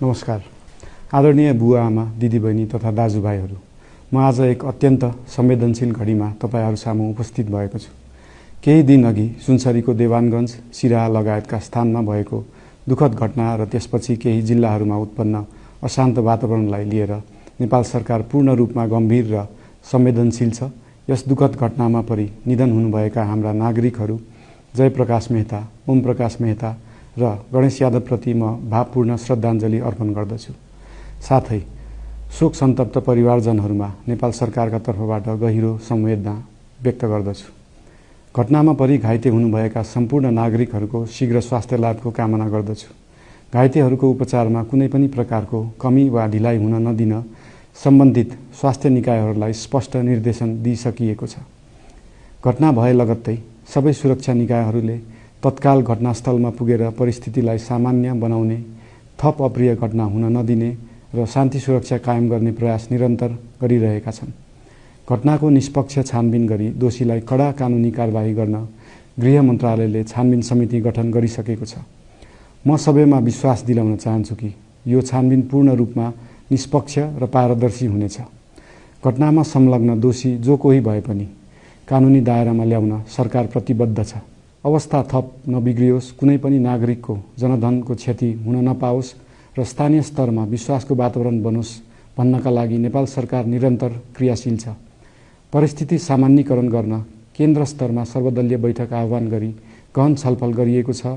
नमस्कार। आदरणीय बुवा आमा, दिदीबहिनी तथा दाजुभाइहरू, म आज एक अत्यन्त संवेदनशील घडीमा तपाईहरू सामु उपस्थित भएको छु। केही दिन अघि सुनसरीको देवानगञ्ज, सिराहा लगायतका स्थानमा भएको दुःखद घटना र त्यसपछि केही जिल्लाहरूमा उत्पन्न अशान्त वातावरणलाई लिएर नेपाल सरकार पूर्ण रूपमा गम्भीर र संवेदनशील छ। यस दुःखद घटनामा परि निधन हुनुभएका हाम्रा नागरिकहरू जयप्रकाश मेहता, ओम प्रकाश मेहता र गणेश यादवप्रति म भावपूर्ण श्रद्धाञ्जली अर्पण गर्दछु। साथै शोक सन्तप्त परिवारजनहरूमा नेपाल सरकारका तर्फबाट गहिरो संवेदना व्यक्त गर्दछु। घटनामा परि घाइते हुनुभएका सम्पूर्ण नागरिकहरूको शीघ्र स्वास्थ्य लाभको कामना गर्दछु। घाइतेहरूको उपचारमा कुनै पनि प्रकारको कमी वा ढिलाइ हुन नदिन सम्बन्धित स्वास्थ्य निकायहरूलाई स्पष्ट निर्देशन दिइसकिएको छ। घटना भए लगत्तै सबै सुरक्षा निकायहरूले तत्काल घटनास्थलमा पुगेर परिस्थितिलाई सामान्य बनाउने, थप अप्रिय घटना हुन नदिने र शान्ति सुरक्षा कायम गर्ने प्रयास निरन्तर गरिरहेका छन्। घटनाको निष्पक्ष छानबिन गरी दोषीलाई कडा कानुनी कारबाही गर्न गृह मन्त्रालयले छानबिन समिति गठन गरिसकेको छ। म सबैमा विश्वास दिलाउन चाहन्छु कि यो छानबिन पूर्ण रूपमा निष्पक्ष र पारदर्शी हुनेछ। घटनामा संलग्न दोषी जो कोही भए पनि कानुनी दायरामा ल्याउन सरकार प्रतिबद्ध छ। अवस्था थप नबिग्रियोस्, कुनै पनि नागरिकको जनधनको क्षति हुन नपाओस् र स्थानीय स्तरमा विश्वासको वातावरण बनोस् भन्नका लागि नेपाल सरकार निरन्तर क्रियाशील छ। परिस्थिति सामान्यीकरण गर्न केन्द्र स्तरमा सर्वदलीय बैठक आह्वान गरी गहन छलफल गरिएको छ।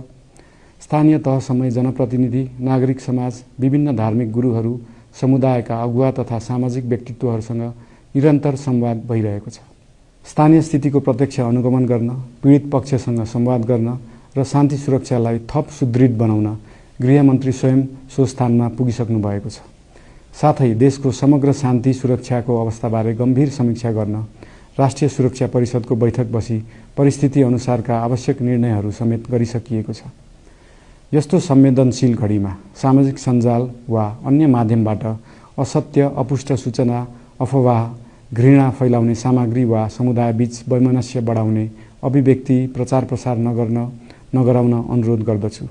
स्थानीय तहसम्मै जनप्रतिनिधि, नागरिक समाज, विभिन्न धार्मिक गुरुहरू, समुदायका अगुवा तथा सामाजिक व्यक्तित्वहरूसँग निरन्तर संवाद भइरहेको छ। स्थानीय स्थितिको प्रत्यक्ष अनुगमन गर्न, पीडित पक्षसँग संवाद गर्न र शान्ति सुरक्षालाई थप सुदृढ बनाउन गृहमन्त्री स्वयं सो स्थानमा पुगिसक्नु भएको छ। साथै देशको समग्र शान्ति सुरक्षाको अवस्थाबारे गम्भीर समीक्षा गर्न राष्ट्रिय सुरक्षा परिषदको बैठक बसी परिस्थिति अनुसारका आवश्यक निर्णयहरू समेत गरिसकिएको छ। यस्तो संवेदनशील घडीमा सामाजिक सञ्जाल वा अन्य माध्यमबाट असत्य, अपुष्ट सूचना, अफवाह, घृणा फैलाउने सामग्री वा समुदायबीच वैमनस्य बढाउने अभिव्यक्ति प्रचार प्रसार नगराउन अनुरोध गर्दछु।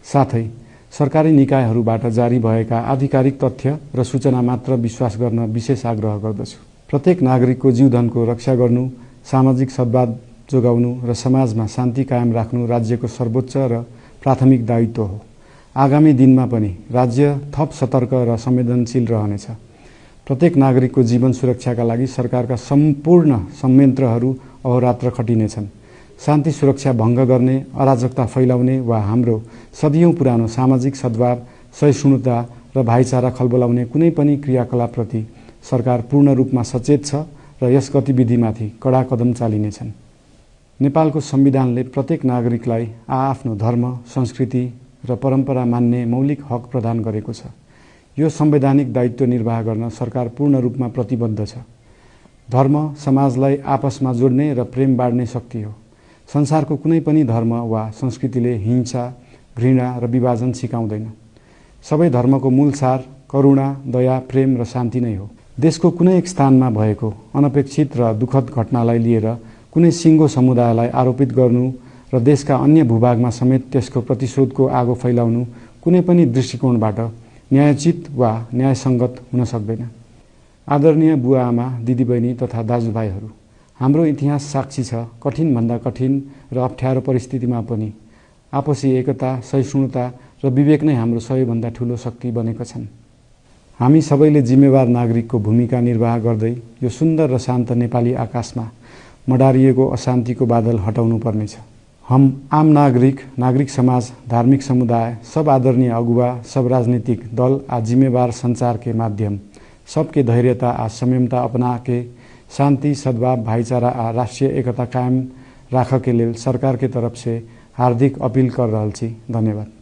साथै सरकारी निकायहरूबाट जारी भएका आधिकारिक तथ्य र सूचना मात्र विश्वास गर्न विशेष आग्रह गर्दछु। प्रत्येक नागरिकको जीवधनको रक्षा गर्नु, सामाजिक सद्भाव जोगाउनु र समाजमा शान्ति कायम राख्नु राज्यको सर्वोच्च र प्राथमिक दायित्व हो। आगामी दिनमा पनि राज्य थप सतर्क र संवेदनशील रहनेछ। प्रत्येक नागरिकको जीवन सुरक्षाका लागि सरकारका सम्पूर्ण संयन्त्रहरू अहोरात्र खटिनेछन्। शान्ति सुरक्षा भङ्ग गर्ने, अराजकता फैलाउने वा हाम्रो सदियौं पुरानो सामाजिक सद्भाव, सहिष्णुता र भाइचारा खलबलाउने कुनै पनि क्रियाकलापप्रति सरकार पूर्ण रूपमा सचेत छ र यस गतिविधिमाथि कडा कदम चालिनेछन्। नेपालको संविधानले प्रत्येक नागरिकलाई आआफ्नो धर्म, संस्कृति र परम्परा मान्ने मौलिक हक प्रदान गरेको छ। यो संवैधानिक दायित्व निर्वाह गर्न सरकार पूर्ण रूपमा प्रतिबद्ध छ। धर्म समाजलाई आपसमा जोड्ने र प्रेम बाँड्ने शक्ति हो। संसारको कुनै पनि धर्म वा संस्कृतिले हिंसा, घृणा र विभाजन सिकाउँदैन। सबै धर्मको मूल सार करुणा, दया, प्रेम र शान्ति नै हो। देशको कुनै एक स्थानमा भएको अनपेक्षित र दुःखद घटनालाई लिएर कुनै सिङ्गो समुदायलाई आरोपित गर्नु र देशका अन्य भूभागमा समेत त्यसको प्रतिशोधको आगो फैलाउनु कुनै पनि दृष्टिकोणबाट न्यायोचित वा न्यायसङ्गत हुन सक्दैन। आदरणीय बुवा आमा, दिदीबहिनी तथा दाजुभाइहरू, हाम्रो इतिहास साक्षी छ कठिनभन्दा कठिन र अप्ठ्यारो परिस्थितिमा पनि आपसी एकता, सहिष्णुता र विवेक नै हाम्रो सबैभन्दा ठूलो शक्ति बनेका छन्। हामी सबैले जिम्मेवार नागरिकको भूमिका निर्वाह गर्दै यो सुन्दर र शान्त नेपाली आकाशमा मडारिएको अशान्तिको बादल हटाउनु पर्नेछ। हम आम नागरिक, नागरिक समाज, धार्मिक समुदाय, सब आदरणीय अगुवा, सब राजनीतिक दल आ जिम्मेवार संचार के माध्यम सबके धैर्यता आ संयमता अपना के शांति, सद्भाव, भाईचारा आ राष्ट्रीय एकता कायम राख के लेल सरकार के तरफ से हार्दिक अपील कर रहल छी। धन्यवाद।